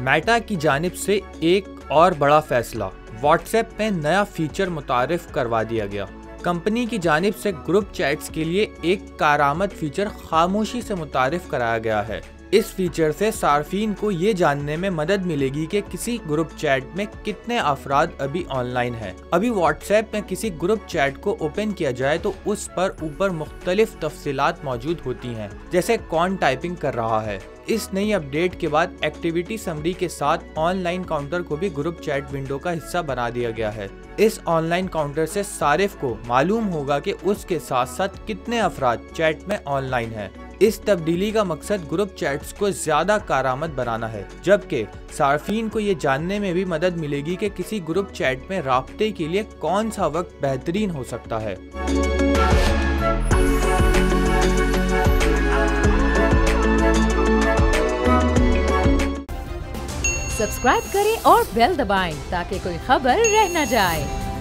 Meta की जानिब से एक और बड़ा फैसला, व्हाट्सएप में नया फीचर मुतारिफ करवा दिया गया। कंपनी की जानिब से ग्रुप चैट्स के लिए एक कारामद फीचर खामोशी से मुतारिफ कराया गया है। इस फीचर से सार्फिन को ये जानने में मदद मिलेगी कि किसी ग्रुप चैट में कितने अफराद अभी ऑनलाइन हैं। अभी व्हाट्सएप में किसी ग्रुप चैट को ओपन किया जाए तो उस पर ऊपर मुख्तलिफ तफसीलात मौजूद होती हैं, जैसे कौन टाइपिंग कर रहा है। इस नई अपडेट के बाद एक्टिविटी समरी के साथ ऑनलाइन काउंटर को भी ग्रुप चैट विंडो का हिस्सा बना दिया गया है। इस ऑनलाइन काउंटर से सारिफ को मालूम होगा कि उसके साथ साथ कितने अफराद चैट में ऑनलाइन हैं। इस तब्दीली का मकसद ग्रुप चैट्स को ज्यादा कारामद बनाना है, जबकि सार्फिन को ये जानने में भी मदद मिलेगी कि किसी ग्रुप चैट में राब्ते के लिए कौन सा वक्त बेहतरीन हो सकता है। सब्सक्राइब करें और बेल दबाएं ताकि कोई खबर रह न जाए।